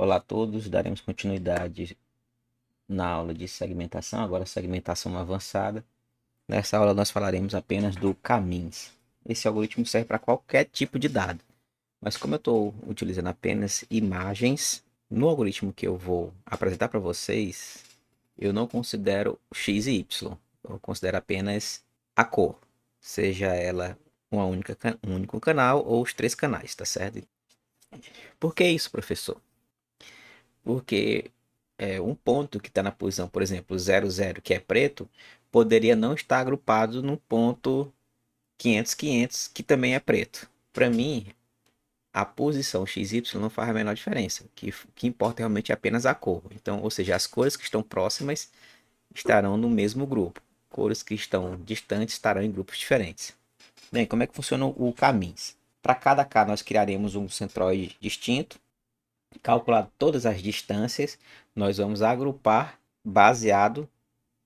Olá a todos, daremos continuidade na aula de segmentação, agora segmentação avançada. Nessa aula nós falaremos apenas do caminhos. Esse algoritmo serve para qualquer tipo de dado, mas como eu estou utilizando apenas imagens, no algoritmo que eu vou apresentar para vocês, eu não considero x e y, eu considero apenas a cor, seja ela um único canal ou os três canais, tá certo? Por que isso, professor? Porque um ponto que está na posição, por exemplo, 00, que é preto, poderia não estar agrupado no ponto 500, 500, que também é preto. Para mim, a posição XY não faz a menor diferença. O que importa realmente é apenas a cor. Então, ou seja, as cores que estão próximas estarão no mesmo grupo. Cores que estão distantes estarão em grupos diferentes. Bem, como é que funciona o caminhos? Para cada K, nós criaremos um centroide distinto. Calcular todas as distâncias, nós vamos agrupar baseado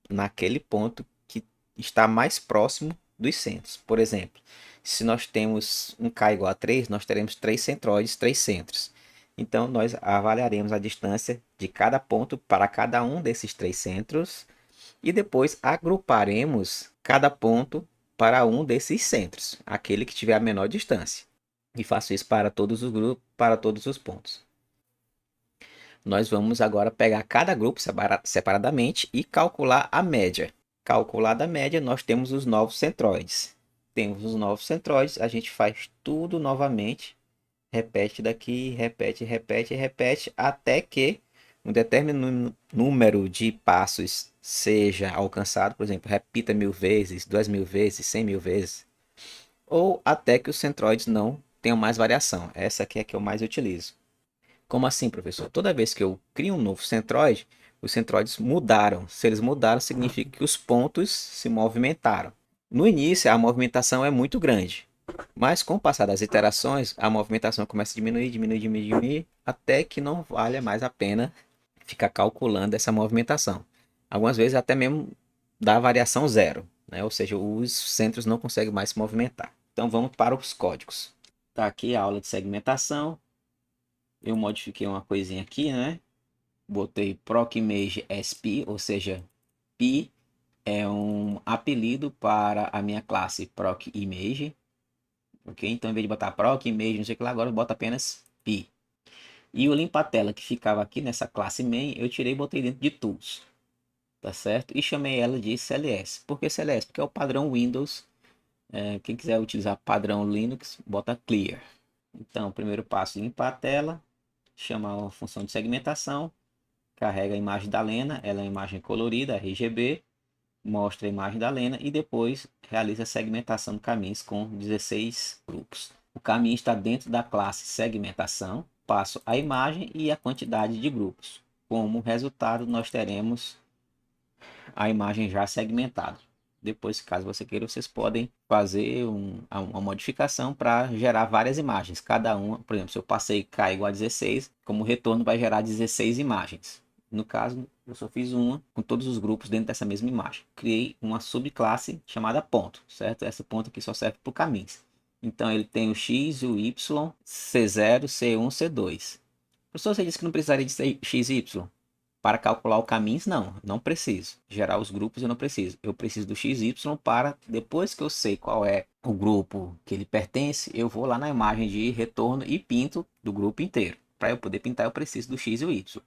naquele ponto que está mais próximo dos centros. Por exemplo, se nós temos um K igual a 3, nós teremos 3 centroides, 3 centros. Então, nós avaliaremos a distância de cada ponto para cada um desses 3 centros e depois agruparemos cada ponto para um desses centros, aquele que tiver a menor distância. E faço isso para todos os grupos, para todos os pontos. Nós vamos agora pegar cada grupo separadamente e calcular a média. Calculada a média, nós temos os novos centroides. Temos os novos centroides, a gente faz tudo novamente. Repete daqui, repete, repete, repete, até que um determinado número de passos seja alcançado. Por exemplo, repita 1000 vezes, 2000 vezes, 100.000 vezes. Ou até que os centroides não tenham mais variação. Essa aqui é a que eu mais utilizo. Como assim, professor? Toda vez que eu crio um novo centroide, os centroides mudaram. Se eles mudaram, significa que os pontos se movimentaram. No início, a movimentação é muito grande, mas com o passar das iterações, a movimentação começa a diminuir, diminuir, diminuir, diminuir, até que não valha mais a pena ficar calculando essa movimentação. Algumas vezes até mesmo dá variação zero, né? Ou seja, os centros não conseguem mais se movimentar. Então vamos para os códigos. Está aqui a aula de segmentação. Eu modifiquei uma coisinha aqui, né? Botei ProcImageSP, ou seja, P é um apelido para a minha classe ProcImage, ok? Então, em vez de botar ProcImage, não sei o que lá, agora eu boto apenas P. E o limpa-tela que ficava aqui nessa classe main, eu tirei e botei dentro de Tools, tá certo? E chamei ela de CLS. Por que CLS? Porque é o padrão Windows. Quem quiser utilizar padrão Linux, bota Clear. Então, primeiro passo, limpar a tela, chamar a função de segmentação, carrega a imagem da Lena, ela é uma imagem colorida, RGB, mostra a imagem da Lena e depois realiza a segmentação de caminhos com 16 grupos. O caminho está dentro da classe segmentação, passo a imagem e a quantidade de grupos. Como resultado, nós teremos a imagem já segmentada. Depois, caso você queira, vocês podem fazer uma modificação para gerar várias imagens. Cada uma, por exemplo, se eu passei K igual a 16, como retorno vai gerar 16 imagens. No caso, eu só fiz uma com todos os grupos dentro dessa mesma imagem. Criei uma subclasse chamada ponto, certo? Essa ponto aqui só serve para caminhos. Então, ele tem o X, o Y, C0, C1, C2. Professor, você disse que não precisaria de X e Y. Para calcular o caminho, não preciso. Gerar os grupos eu não preciso. Eu preciso do XY para, depois que eu sei qual é o grupo que ele pertence, eu vou lá na imagem de retorno e pinto do grupo inteiro. Para eu poder pintar, eu preciso do X e o Y.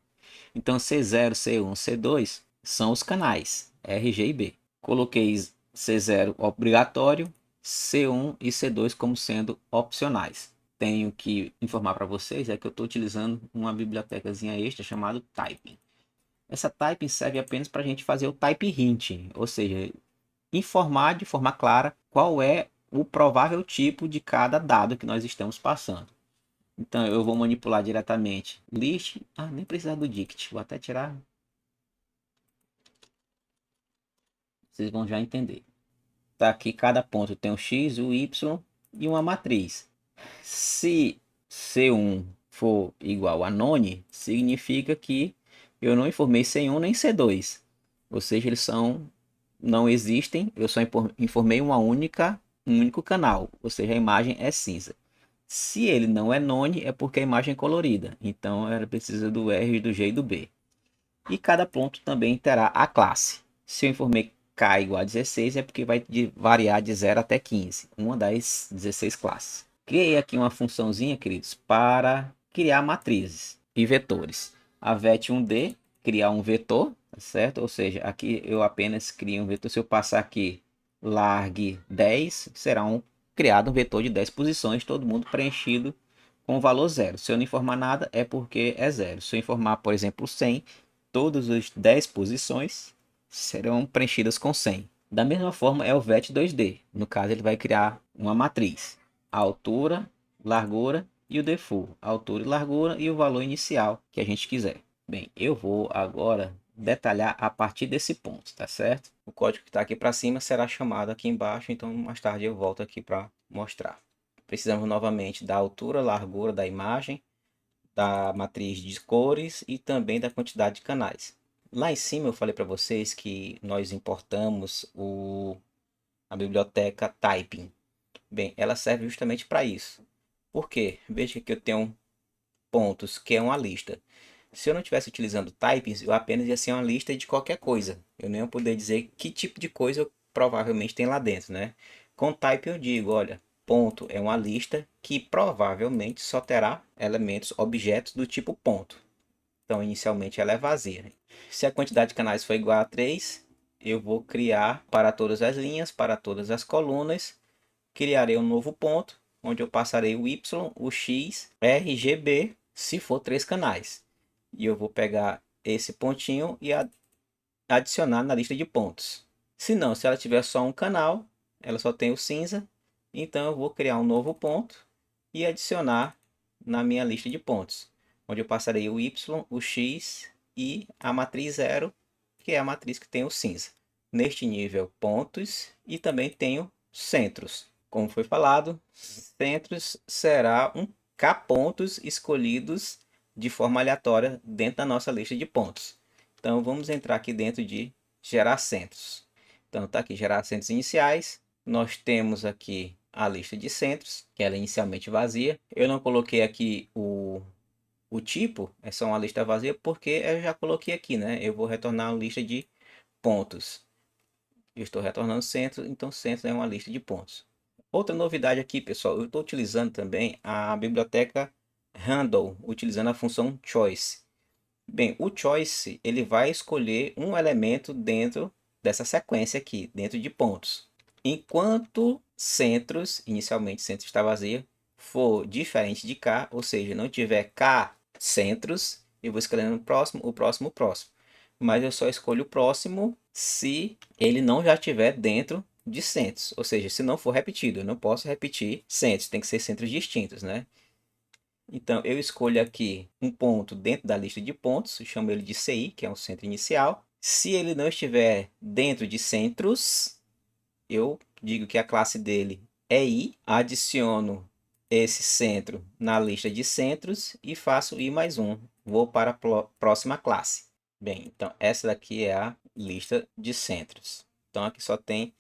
Então, C0, C1, C2 são os canais R, G e B. Coloquei C0 obrigatório, C1 e C2 como sendo opcionais. Tenho que informar para vocês que eu estou utilizando uma bibliotecazinha extra chamada Typing. Essa typing serve apenas para a gente fazer o type hint, ou seja, informar de forma clara qual é o provável tipo de cada dado que nós estamos passando. Então eu vou manipular diretamente list, nem precisa do dict, vou até tirar, vocês vão já entender. Tá aqui cada ponto tem o x, o y e uma matriz. Se C1 for igual a none, significa que eu não informei C1 nem C2. Ou seja, eles não existem, eu só informei um único canal, ou seja, a imagem é cinza. Se ele não é none, é porque a imagem é colorida. Então ela precisa do R, do G e do B. E cada ponto também terá a classe. Se eu informei K igual a 16, é porque vai variar de 0 até 15. Uma das 16 classes. Criei aqui uma funçãozinha, queridos, para criar matrizes e vetores. A vet1d, criar um vetor, certo? Ou seja, aqui eu apenas crio um vetor. Se eu passar aqui largue 10, será criado um vetor de 10 posições, todo mundo preenchido com o valor 0. Se eu não informar nada, é porque é 0. Se eu informar, por exemplo, 100, todas as 10 posições serão preenchidas com 100. Da mesma forma é o VET 2D. No caso, ele vai criar uma matriz. A altura, largura e o default. A altura e largura e o valor inicial que a gente quiser. Bem, eu vou agora detalhar a partir desse ponto, tá certo? O código que está aqui para cima será chamado aqui embaixo, então mais tarde eu volto aqui para mostrar. Precisamos novamente da altura, largura da imagem, da matriz de cores e também da quantidade de canais. Lá em cima eu falei para vocês que nós importamos a biblioteca Typing. Bem, ela serve justamente para isso. Por quê? Veja que eu tenho pontos, que é uma lista. Se eu não estivesse utilizando typings, eu apenas ia ser uma lista de qualquer coisa. Eu nem ia poder dizer que tipo de coisa eu provavelmente tem lá dentro, né? Com type eu digo, olha, ponto é uma lista que provavelmente só terá elementos, objetos do tipo ponto. Então, inicialmente ela é vazia. Se a quantidade de canais for igual a 3, eu vou criar para todas as linhas, para todas as colunas, criarei um novo ponto, onde eu passarei o Y, o X, R, G, B, se for 3 canais. E eu vou pegar esse pontinho e adicionar na lista de pontos. Se não, se ela tiver só um canal, ela só tem o cinza, então eu vou criar um novo ponto e adicionar na minha lista de pontos, onde eu passarei o Y, o X e a matriz 0, que é a matriz que tem o cinza. Neste nível, pontos e também tenho centros. Como foi falado, centros será um K pontos escolhidos de forma aleatória dentro da nossa lista de pontos. Então vamos entrar aqui dentro de gerar centros. Então tá aqui gerar centros iniciais. Nós temos aqui a lista de centros, que ela é inicialmente vazia. Eu não coloquei aqui o tipo, é só uma lista vazia, porque eu já coloquei aqui, né? Eu vou retornar uma lista de pontos. Eu estou retornando centro, então centro é uma lista de pontos. Outra novidade aqui, pessoal, eu estou utilizando também a biblioteca handle, utilizando a função choice. Bem, o choice ele vai escolher um elemento dentro dessa sequência aqui, dentro de pontos. Enquanto centros, inicialmente centro está vazio, for diferente de K, ou seja, não tiver K centros, eu vou escolhendo o próximo, o próximo, o próximo. Mas eu só escolho o próximo se ele não já estiver dentro de centros, ou seja, se não for repetido, eu não posso repetir centros, tem que ser centros distintos, né? Então, eu escolho aqui um ponto dentro da lista de pontos, chamo ele de CI, que é um centro inicial. Se ele não estiver dentro de centros, eu digo que a classe dele é I, adiciono esse centro na lista de centros e faço I mais um. Vou para a próxima classe. Bem, então essa daqui é a lista de centros. Então aqui só tem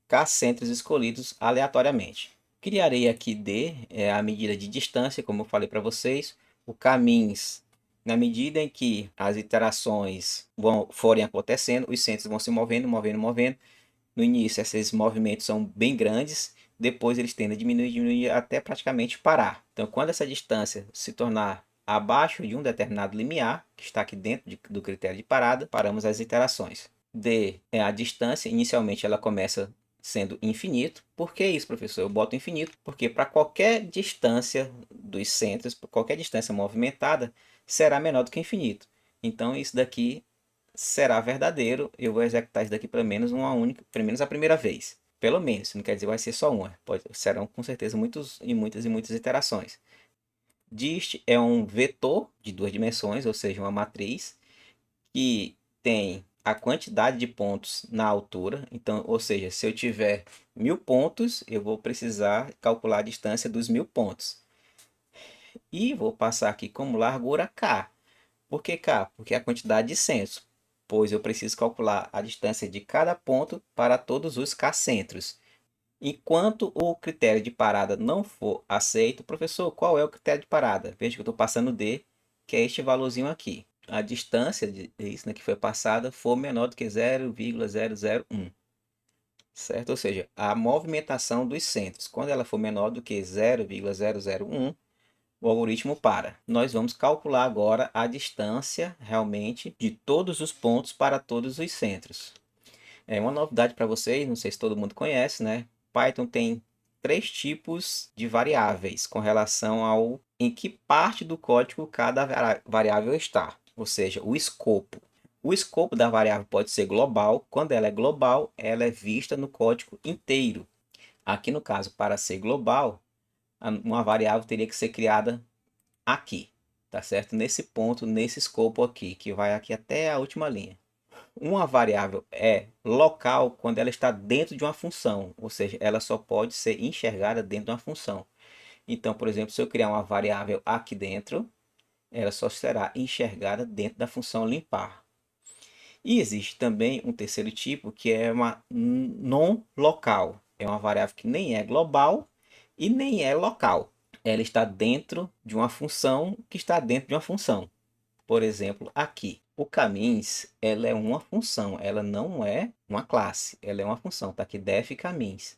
K centros escolhidos aleatoriamente. Criarei aqui D, é a medida de distância, como eu falei para vocês. O caminhos, na medida em que as iterações forem acontecendo, os centros vão se movendo, movendo, movendo. No início, esses movimentos são bem grandes, depois eles tendem a diminuir, diminuir até praticamente parar. Então, quando essa distância se tornar abaixo de um determinado limiar, que está aqui dentro do critério de parada, paramos as iterações. D é a distância, inicialmente ela começa sendo infinito. Por que isso, professor? Eu boto infinito porque para qualquer distância dos centros, para qualquer distância movimentada, será menor do que infinito. Então, isso daqui será verdadeiro. Eu vou executar isso daqui pelo menos uma única, pelo menos a primeira vez. Pelo menos, não quer dizer que vai ser só uma. Serão com certeza muitas iterações. Dist é um vetor de duas dimensões, ou seja, uma matriz, que tem a quantidade de pontos na altura. Então, ou seja, se eu tiver 1000 pontos, eu vou precisar calcular a distância dos 1000 pontos. E vou passar aqui como largura K. Por que K? Porque é a quantidade de centros, pois eu preciso calcular a distância de cada ponto para todos os K centros. Enquanto o critério de parada não for aceito, professor, qual é o critério de parada? Veja que eu estou passando D, que é este valorzinho aqui. A distância isso, né, que foi passada for menor do que 0,001, certo? Ou seja, a movimentação dos centros, quando ela for menor do que 0,001, o algoritmo para. Nós vamos calcular agora a distância realmente de todos os pontos para todos os centros. É uma novidade para vocês, não sei se todo mundo conhece, né? Python tem três tipos de variáveis com relação ao em que parte do código cada variável está, ou seja, o escopo. O escopo da variável pode ser global. Quando ela é global, ela é vista no código inteiro. Aqui no caso, para ser global, uma variável teria que ser criada aqui, tá certo? Nesse ponto, nesse escopo aqui, que vai aqui até a última linha. Uma variável é local quando ela está dentro de uma função, ou seja, ela só pode ser enxergada dentro de uma função. Então, por exemplo, se eu criar uma variável aqui dentro, ela só será enxergada dentro da função limpar. E existe também um terceiro tipo que é uma non-local. É uma variável que nem é global e nem é local. Ela está dentro de uma função que está dentro de uma função. Por exemplo, aqui, o caminhos, ela é uma função, ela não é uma classe, ela é uma função, tá aqui def caminhos.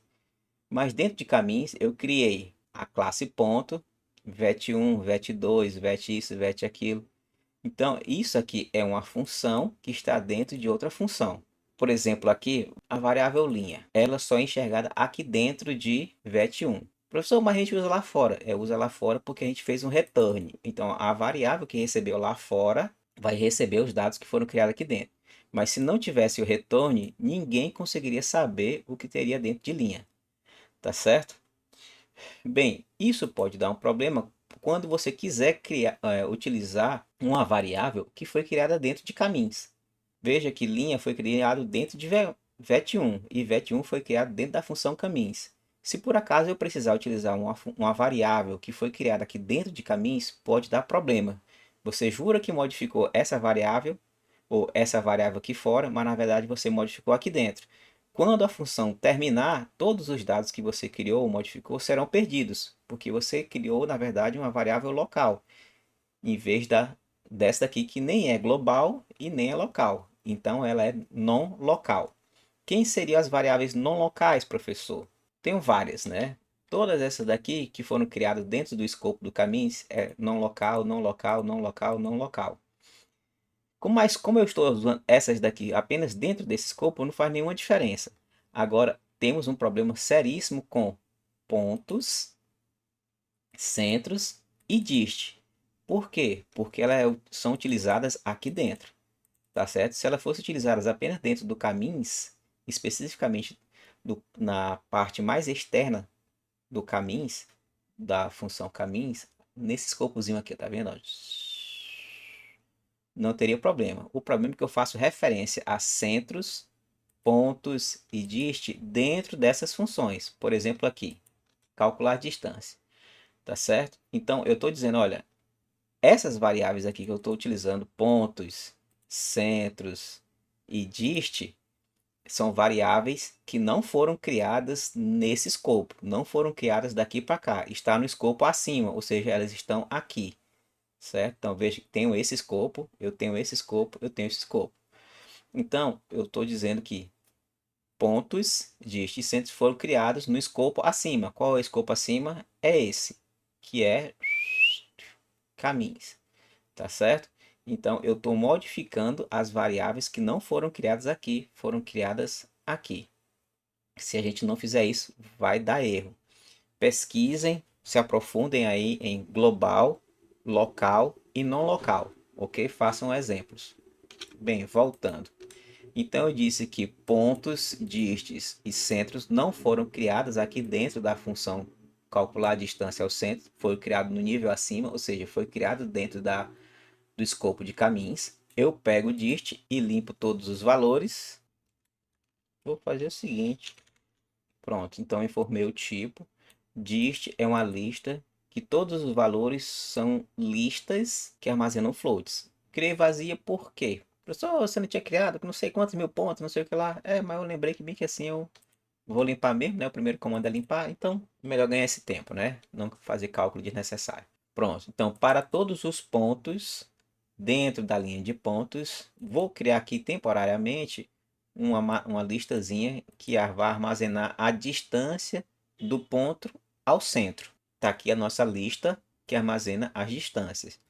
Mas dentro de caminhos eu criei a classe ponto, vet1, vet2, vet isso, vet aquilo. Então, isso aqui é uma função que está dentro de outra função. Por exemplo, aqui, a variável linha, ela só é enxergada aqui dentro de vet1. Professor, mas a gente usa lá fora. Usa lá fora porque a gente fez um return. Então, a variável que recebeu lá fora vai receber os dados que foram criados aqui dentro. Mas se não tivesse o return, ninguém conseguiria saber o que teria dentro de linha. Tá certo? Bem, isso pode dar um problema quando você quiser utilizar uma variável que foi criada dentro de caminhos. Veja que linha foi criado dentro de vet1 e vet1 foi criado dentro da função caminhos. Se por acaso eu precisar utilizar uma variável que foi criada aqui dentro de caminhos, pode dar problema. Você jura que modificou essa variável ou essa variável aqui fora, mas na verdade você modificou aqui dentro. Quando a função terminar, todos os dados que você criou ou modificou serão perdidos, porque você criou, na verdade, uma variável local, em vez dessa daqui que nem é global e nem é local. Então, ela é não local. Quem seriam as variáveis não locais, professor? Tenho várias, né? Todas essas daqui que foram criadas dentro do escopo do caminhos é não local, não local, não local, não local. Mas como eu estou usando essas daqui apenas dentro desse escopo, não faz nenhuma diferença. Agora, temos um problema seríssimo com pontos, centros e dist. Por quê? Porque elas são utilizadas aqui dentro, tá certo? Se elas fossem utilizadas apenas dentro do caminhos, especificamente na parte mais externa do caminhos, da função caminhos, nesse escopozinho aqui, tá vendo? Ó? Não teria problema. O problema é que eu faço referência a centros, pontos e dist dentro dessas funções. Por exemplo, aqui, calcular distância, tá certo? Então, eu estou dizendo, olha, essas variáveis aqui que eu estou utilizando, pontos, centros e dist, são variáveis que não foram criadas nesse escopo, não foram criadas daqui para cá, está no escopo acima, ou seja, elas estão aqui, certo? Então, veja que tenho esse escopo, eu tenho esse escopo, eu tenho esse escopo. Então, eu estou dizendo que pontos de estes centros foram criados no escopo acima. Qual é o escopo acima? É esse, que é caminhos, tá certo? Então, eu estou modificando as variáveis que não foram criadas aqui, foram criadas aqui. Se a gente não fizer isso, vai dar erro. Pesquisem, se aprofundem aí em global, local e não local, ok? Façam exemplos. Bem, voltando. Então eu disse que pontos, distes e centros não foram criados aqui dentro da função calcular a distância ao centro, foi criado no nível acima, ou seja, foi criado dentro do escopo de caminhos. Eu pego o dist e limpo todos os valores. Vou fazer o seguinte. Pronto, então informei o tipo. Dist é uma lista que todos os valores são listas que armazenam floats. Criei vazia por quê? Professor, você não tinha criado com não sei quantos mil pontos, não sei o que lá. Mas eu lembrei que bem que assim eu Vou limpar mesmo, né? O primeiro comando é limpar, então melhor ganhar esse tempo, né? Não fazer cálculo desnecessário. Pronto. Então, para todos os pontos dentro da linha de pontos, vou criar aqui temporariamente uma listazinha que vai armazenar a distância do ponto ao centro. Está aqui a nossa lista que armazena as distâncias.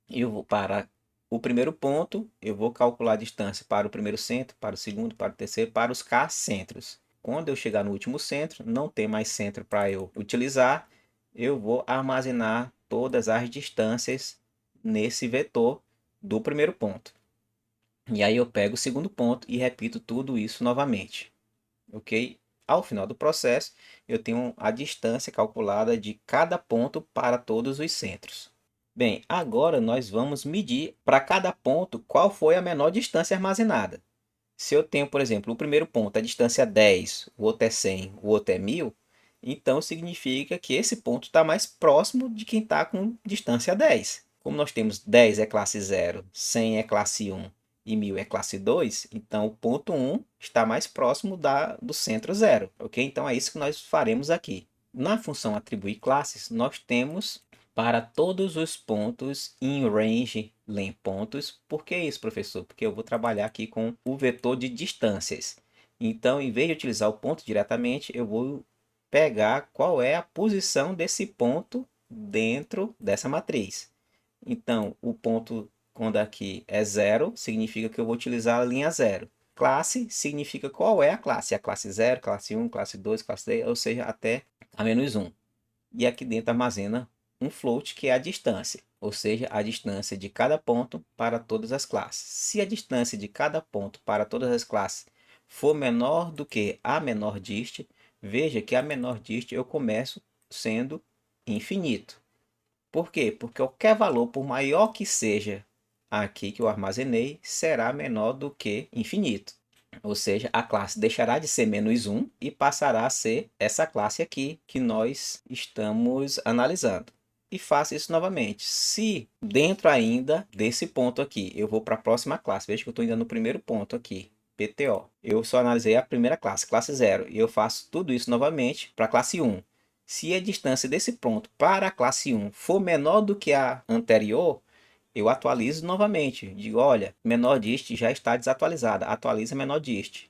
Eu vou para o primeiro ponto, eu vou calcular a distância para o primeiro centro, para o segundo, para o terceiro, para os K centros. Quando eu chegar no último centro, não tem mais centro para eu utilizar, eu vou armazenar todas as distâncias nesse vetor do primeiro ponto. E aí eu pego o segundo ponto e repito tudo isso novamente, ok? Ao final do processo, eu tenho a distância calculada de cada ponto para todos os centros. Bem, agora nós vamos medir para cada ponto qual foi a menor distância armazenada. Se eu tenho, por exemplo, o primeiro ponto, a distância é 10, o outro é 100, o outro é 1000, então significa que esse ponto está mais próximo de quem está com distância 10. Como nós temos 10 é classe 0, 100 é classe 1 e 1000 é classe 2, então o ponto 1 está mais próximo do centro 0, ok? Então é isso que nós faremos aqui. Na função atribuir classes, nós temos para todos os pontos em range len pontos. Por que isso, professor? Porque eu vou trabalhar aqui com o vetor de distâncias. Então, em vez de utilizar o ponto diretamente, eu vou pegar qual é a posição desse ponto dentro dessa matriz. Então, o ponto quando aqui é 0, significa que eu vou utilizar a linha 0. Classe significa qual é a classe. A classe 0, classe 1, classe 2, classe 3, ou seja, até a menos 1. E aqui dentro armazena um float, que é a distância, ou seja, a distância de cada ponto para todas as classes. Se a distância de cada ponto para todas as classes for menor do que a menor dist, veja que a menor dist eu começo sendo infinito. Por quê? Porque qualquer valor, por maior que seja aqui que eu armazenei, será menor do que infinito. Ou seja, a classe deixará de ser menos 1 e passará a ser essa classe aqui que nós estamos analisando. E faço isso novamente. Se dentro ainda desse ponto aqui, eu vou para a próxima classe. Veja que eu estou ainda no primeiro ponto aqui, PTO. Eu só analisei a primeira classe, classe 0. E eu faço tudo isso novamente para a classe 1. Se a distância desse ponto para a classe 1 for menor do que a anterior, eu atualizo novamente. Digo, olha, menor dist já está desatualizada. Atualiza menor dist.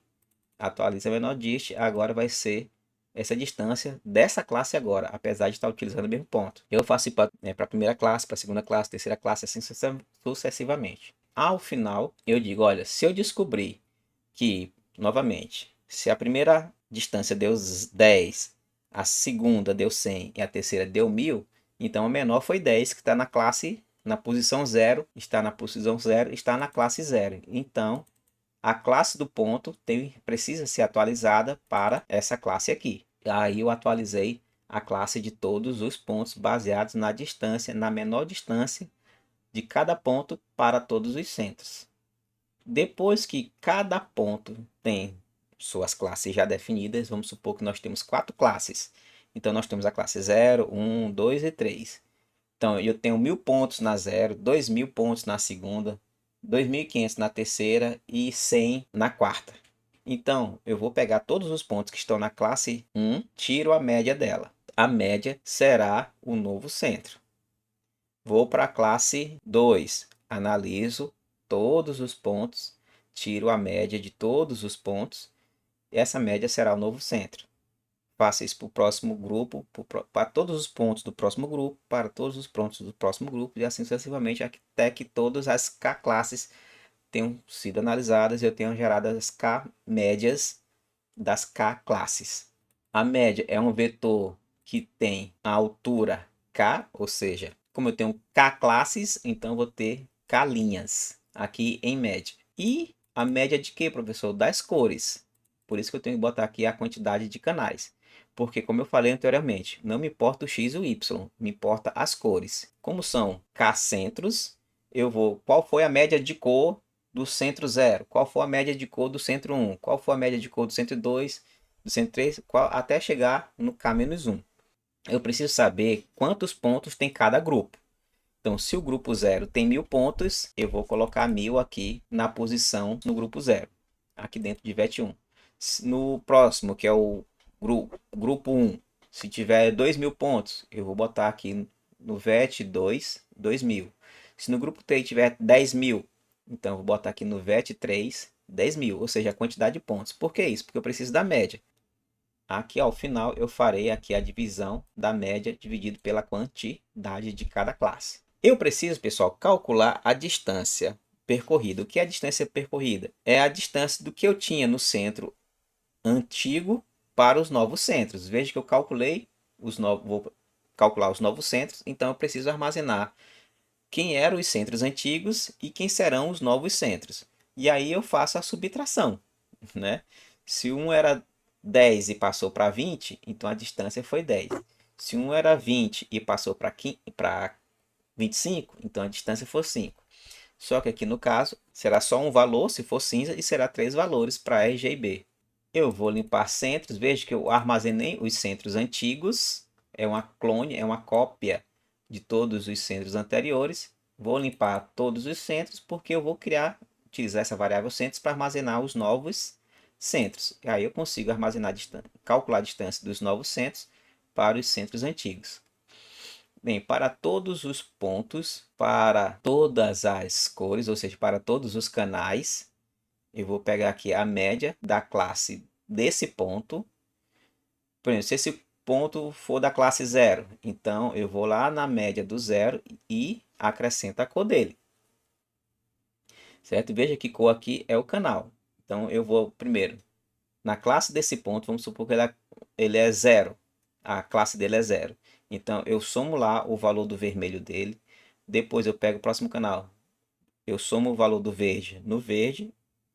Atualiza menor dist. Agora vai ser essa distância dessa classe agora, apesar de estar utilizando o mesmo ponto. Eu faço para a primeira classe, para a segunda classe, terceira classe, assim sucessivamente. Ao final, eu digo, olha, se eu descobrir que, novamente, se a primeira distância deu 10, a segunda deu 100 e a terceira deu 1000, então a menor foi 10, que está na classe, na posição 0, está na posição 0, está na classe 0. Então, a classe do ponto precisa ser atualizada para essa classe aqui. Aí eu atualizei a classe de todos os pontos baseados na distância, na menor distância de cada ponto para todos os centros. Depois que cada ponto tem suas classes já definidas, vamos supor que nós temos 4 classes. Então, nós temos a classe 0, 1, 2 e 3. Então, eu tenho 1000 pontos na 0, 2000 pontos na segunda, 2500 na terceira e 100 na quarta. Então, eu vou pegar todos os pontos que estão na classe 1, tiro a média dela. A média será o novo centro. Vou para a classe 2, analiso todos os pontos, tiro a média de todos os pontos, e essa média será o novo centro. Faça isso para o próximo grupo, para todos os pontos do próximo grupo, para todos os pontos do próximo grupo, e assim sucessivamente, até que todas as K classes tenham sido analisadas e eu tenha gerado as K médias das K classes. A média é um vetor que tem a altura K, ou seja, como eu tenho K classes, então eu vou ter K linhas aqui em média. E a média de quê, professor? Das cores. Por isso que eu tenho que botar aqui a quantidade de canais. Porque, como eu falei anteriormente, não me importa o X ou Y, me importa as cores. Como são K centros, eu vou... Qual foi a média de cor do centro 0? Qual foi a média de cor do centro 1? Qual foi a média de cor do centro 2? Do centro 3? Até chegar no K-1. Eu preciso saber quantos pontos tem cada grupo. Então, se o grupo 0 tem 1000 pontos, eu vou colocar 1000 aqui na posição no grupo 0, aqui dentro de VET1. No próximo, que é o grupo 1, se tiver 2.000 pontos, eu vou botar aqui no VET 2, 2.000. Se no grupo 3 tiver 10.000, então eu vou botar aqui no VET 3, 10.000, ou seja, a quantidade de pontos. Por que isso? Porque eu preciso da média. Aqui ao final eu farei aqui a divisão da média dividido pela quantidade de cada classe. Eu preciso, pessoal, calcular a distância percorrida. O que é a distância percorrida? É a distância do que eu tinha no centro antigo para os novos centros. Veja que eu calculei vou calcular os novos centros, então eu preciso armazenar quem eram os centros antigos e quem serão os novos centros. E aí eu faço a subtração, né? Se um era 10 e passou para 20, então a distância foi 10. Se um era 20 e passou para 25, então a distância foi 5. Só que aqui no caso será só um valor se for cinza e será 3 valores para RG e B. Eu vou limpar centros, veja que eu armazenei os centros antigos, é uma clone, é uma cópia de todos os centros anteriores. Vou limpar todos os centros porque eu vou utilizar essa variável centros para armazenar os novos centros. E aí eu consigo armazenar calcular a distância dos novos centros para os centros antigos. Bem, para todos os pontos, para todas as cores, ou seja, para todos os canais, eu vou pegar aqui a média da classe desse ponto. Por exemplo, se esse ponto for da classe 0, então eu vou lá na média do 0 e acrescento a cor dele. Certo? Veja que cor aqui é o canal. Então eu vou primeiro na classe desse ponto, vamos supor que ele é 0. A classe dele é 0. Então eu somo lá o valor do vermelho dele. Depois eu pego o próximo canal. Eu somo o valor do verde no verde.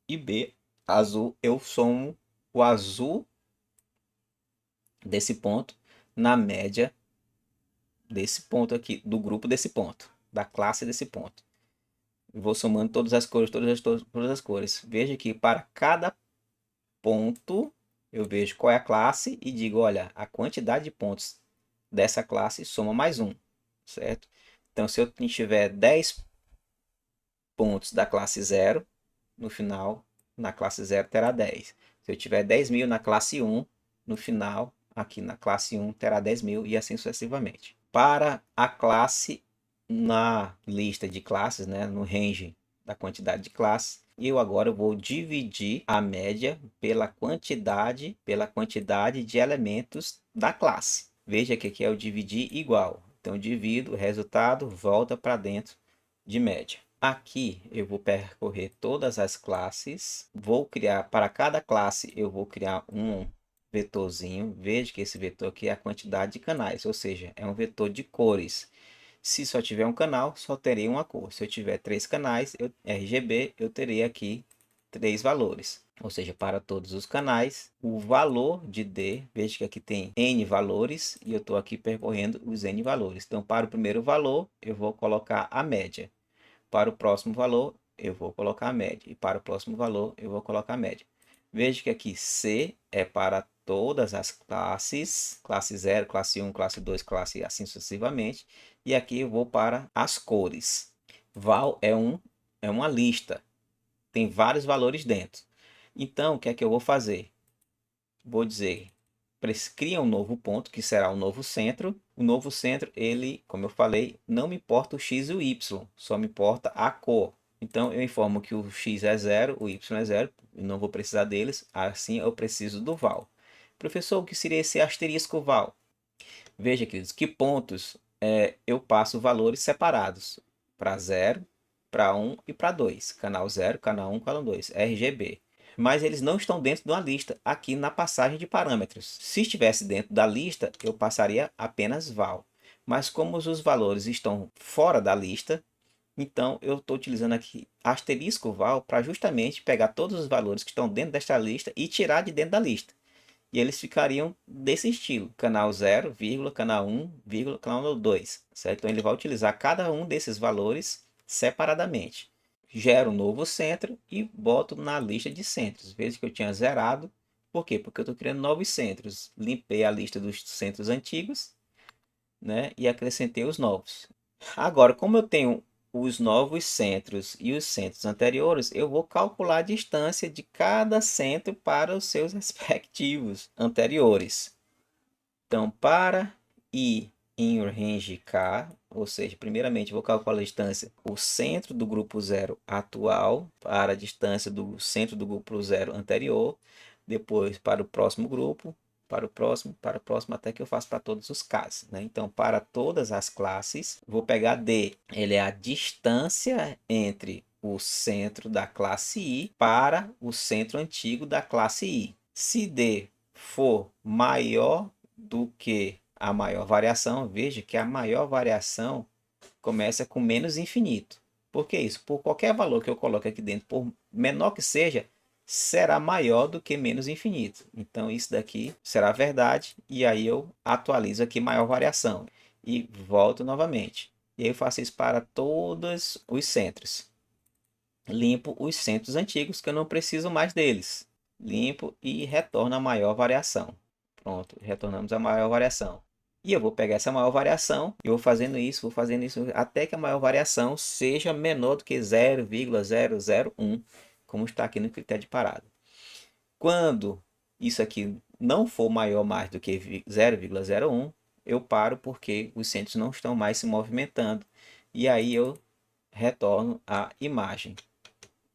E B, azul, eu somo o azul desse ponto na média desse ponto aqui, do grupo desse ponto, da classe desse ponto. Eu vou somando todas as cores, todas as cores. Veja que para cada ponto eu vejo qual é a classe e digo, olha, a quantidade de pontos dessa classe soma mais um, certo? Então, se eu tiver 10 pontos da classe 0, no final, na classe 0 terá 10. Se eu tiver 10.000 na classe 1, no final, aqui na classe 1 terá 10.000 e assim sucessivamente. Para a classe, na lista de classes, né, no range da quantidade de classes, eu agora vou dividir a média pela quantidade de elementos da classe. Veja que aqui é o dividir igual. Então, divido, o resultado volta para dentro de média. Aqui eu vou percorrer todas as classes, vou criar, para cada classe eu vou criar um vetorzinho. Veja que esse vetor aqui é a quantidade de canais, ou seja, é um vetor de cores. Se só tiver um canal, só terei uma cor. Se eu tiver 3 canais, RGB, eu terei aqui 3 valores. Ou seja, para todos os canais, o valor de D, veja que aqui tem N valores e eu estou aqui percorrendo os N valores. Então, para o primeiro valor, eu vou colocar a média. Para o próximo valor, eu vou colocar a média. E para o próximo valor, eu vou colocar a média. Veja que aqui C é para todas as classes, classe 0, classe 1, classe 2, classe assim sucessivamente. E aqui eu vou para as cores. Val é uma lista, tem vários valores dentro. Então, o que é que eu vou fazer? Vou dizer, cria um novo ponto, que será o novo centro. O novo centro, ele, como eu falei, não me importa o x e o y, só me importa a cor. Então, eu informo que o x é 0, o y é 0, eu não vou precisar deles, assim eu preciso do val. Professor, o que seria esse asterisco val? Veja, queridos, que pontos eu passo valores separados para 0, para 1 e para 2. Canal 0, canal 1, canal 2, RGB. Mas eles não estão dentro de uma lista aqui na passagem de parâmetros. Se estivesse dentro da lista, eu passaria apenas val. Mas como os valores estão fora da lista, então eu estou utilizando aqui asterisco val para justamente pegar todos os valores que estão dentro desta lista e tirar de dentro da lista. E eles ficariam desse estilo, canal 0, vírgula, canal 1, vírgula, canal 2, certo? Então ele vai utilizar cada um desses valores separadamente. Gero um novo centro e boto na lista de centros. Veja que eu tinha zerado. Por quê? Porque eu estou criando novos centros. Limpei a lista dos centros antigos, né? E acrescentei os novos. Agora, como eu tenho os novos centros e os centros anteriores, eu vou calcular a distância de cada centro para os seus respectivos anteriores. Então, para ir em range K, ou seja, primeiramente vou calcular a distância, o centro do grupo zero atual para a distância do centro do grupo zero anterior, depois para o próximo grupo, para o próximo, até que eu faço para todos os casos, né? Então, para todas as classes, vou pegar D, ele é a distância entre o centro da classe I para o centro antigo da classe I. Se D for maior do que a maior variação, veja que a maior variação começa com menos infinito. Por que isso? Por qualquer valor que eu coloque aqui dentro, por menor que seja, será maior do que menos infinito. Então isso daqui será verdade e aí eu atualizo aqui maior variação e volto novamente. E aí eu faço isso para todos os centros. Limpo os centros antigos que eu não preciso mais deles. Limpo e retorno a maior variação. Pronto, retornamos a maior variação. E eu vou pegar essa maior variação e vou fazendo isso até que a maior variação seja menor do que 0,001, como está aqui no critério de parada. Quando isso aqui não for maior mais do que 0,01, eu paro porque os centros não estão mais se movimentando. E aí eu retorno a imagem.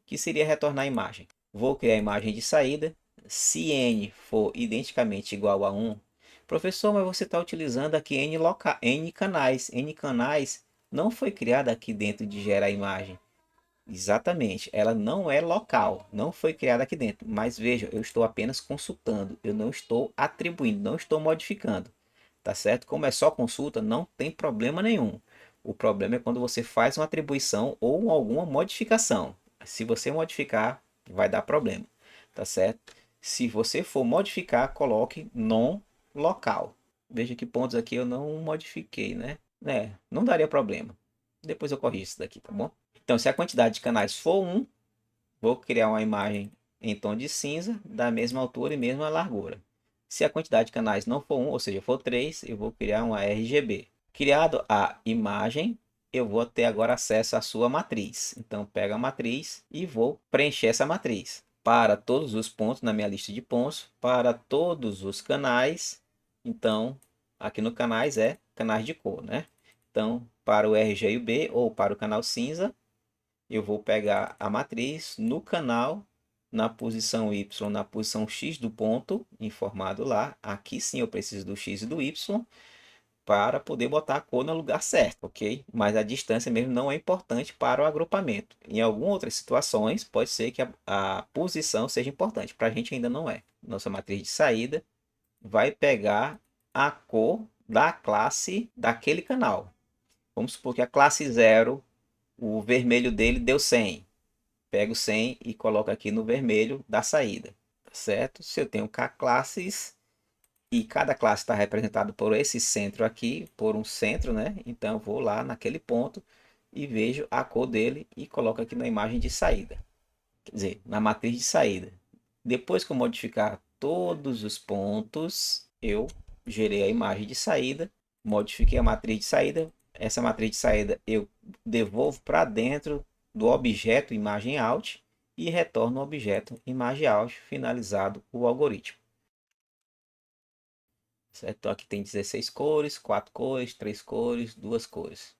Que seria retornar a imagem? Vou criar a imagem de saída. Se n for identicamente igual a 1, professor, mas você está utilizando aqui n canais. N canais não foi criada aqui dentro de gerar imagem. Exatamente, ela não é local, não foi criada aqui dentro. Mas veja, eu estou apenas consultando, eu não estou atribuindo, não estou modificando. Tá certo? Como é só consulta, não tem problema nenhum. O problema é quando você faz uma atribuição ou alguma modificação. Se você modificar, vai dar problema, tá certo? Se você for modificar, coloque non local. Veja que pontos aqui eu não modifiquei, né? Não daria problema. Depois eu corrijo isso daqui, tá bom? Então, se a quantidade de canais for 1, vou criar uma imagem em tom de cinza, da mesma altura e mesma largura. Se a quantidade de canais não for 1, ou seja, for 3, eu vou criar uma RGB. Criado a imagem, eu vou ter agora acesso à sua matriz. Então, pego a matriz e vou preencher essa matriz. Para todos os pontos na minha lista de pontos, para todos os canais. Então, aqui no canais é canais de cor, né? Então, para o RG e o B, ou para o canal cinza, eu vou pegar a matriz no canal, na posição Y, na posição X do ponto, informado lá. Aqui sim eu preciso do X e do Y para poder botar a cor no lugar certo, ok? Mas a distância mesmo não é importante para o agrupamento. Em algumas outras situações, pode ser que a posição seja importante. Para a gente ainda não é. Nossa matriz de saída vai pegar a cor da classe daquele canal. Vamos supor que a classe 0, o vermelho dele deu 100. Pego 100 e coloco aqui no vermelho da saída, tá certo? Se eu tenho K classes e cada classe está representada por esse centro aqui, por um centro, né? Então eu vou lá naquele ponto e vejo a cor dele e coloco aqui na imagem de saída. Quer dizer, na matriz de saída. Depois que eu modificar todos os pontos, eu gerei a imagem de saída, modifiquei a matriz de saída. Essa matriz de saída eu devolvo para dentro do objeto imagem out e retorno o objeto imagem out, finalizado o algoritmo. Certo? Então aqui tem 16 cores, 4 cores, 3 cores, 2 cores.